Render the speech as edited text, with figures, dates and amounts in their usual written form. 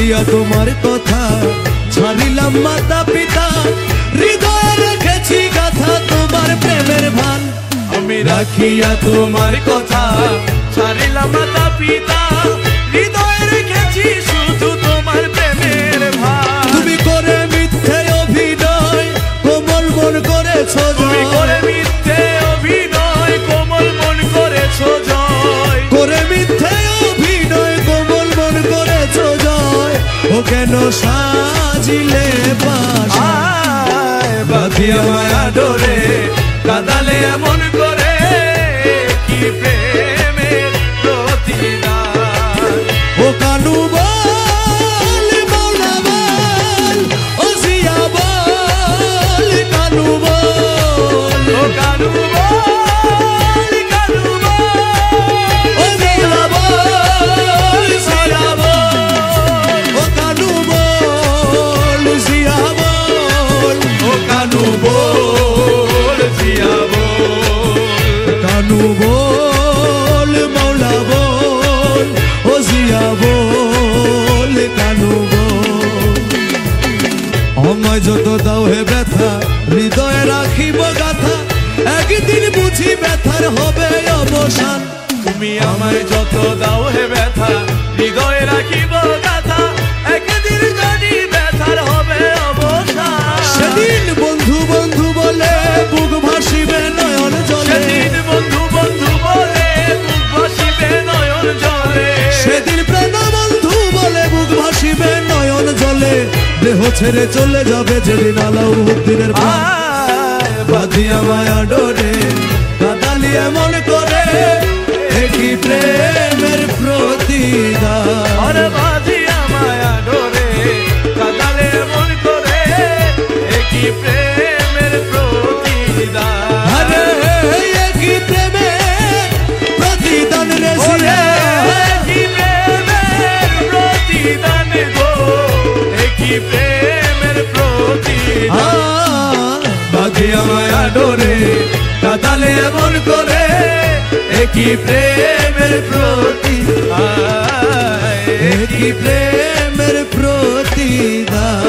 রাখিয়া তোমার কথা ছাড়িলাম মাতা পিতা, হৃদয়ে রেখেছি গাথা তোমার প্রেমের ভান। আমি রাখিয়া তোমার কথা ছাড়িলাম মাতা পিতা, হৃদয়ে রেখেছি শুধু তোমার প্রেমের ভান। তুমি করে মিথ্যে অভিনয় কোমল মন করেছো জয়, তুমি করে মিথ্যে অভিনয় কোমল মন করেছো জয়, করে মিথ্যে অভিনয় কোমল মন করেছো জয়। ও কেন সাজিলে পাশা বাঁধিয়া মায়া ডোরে কাঁদালে এমন করে, কি প্রেমের প্রতিদান। ও কানু বল মৌলা বল, ও জিয়া বল কানু বল, ও কানু বল, কানু বল, ও মৌলা বল জিয়া বল, ও কানু বল জিয়া বল, ও কানু বল জিয়া বল, কানু বল মৌলা বল, ও জিয়া বল কানু বল। আমায় যত দাও হে ব্যথা হৃদয়ে রাখিব গাথা, একদিন বুঝি ব্যথার হবে অবসান। তুমি আমায় যত দাও হে ব্যথা হৃদয়ে রাখিব গাথা, একদিন জানি ব্যথার হবে অবসান। সেদিন বন্ধু বন্ধু বলে বুক ভাসিবে নয়ন জলে, সেদিন বন্ধু বন্ধু বলে বুক ভাসিবে নয়ন জলে, সেদিন প্রেম বন্ধু বলে বুক ভাসিবে নয়ন জলে। দেহ ছেড়ে চলে যাবে যেদিন আলাউদ্দিনের প্রাণ। বাঁধিয়া মায়া ডোরে কাঁদালি এমন করে, একই প্রেমের প্রতিদান। আরে বাঁধিয়া মায়া ডোরে কাঁদালে এমন করে, একই প্রেমের প্রতিদান। আরে একই প্রেমের প্রতিদান রে ওরে জিয়া, একই প্রেমের প্রতিদান গো, একই প্রেমের প্রতিদান। বাঁধিয়া মায়া ডোরে কাঁদালে এমন করে, একই প্রেমের প্রতিদান, একই প্রেমের প্রতিদান।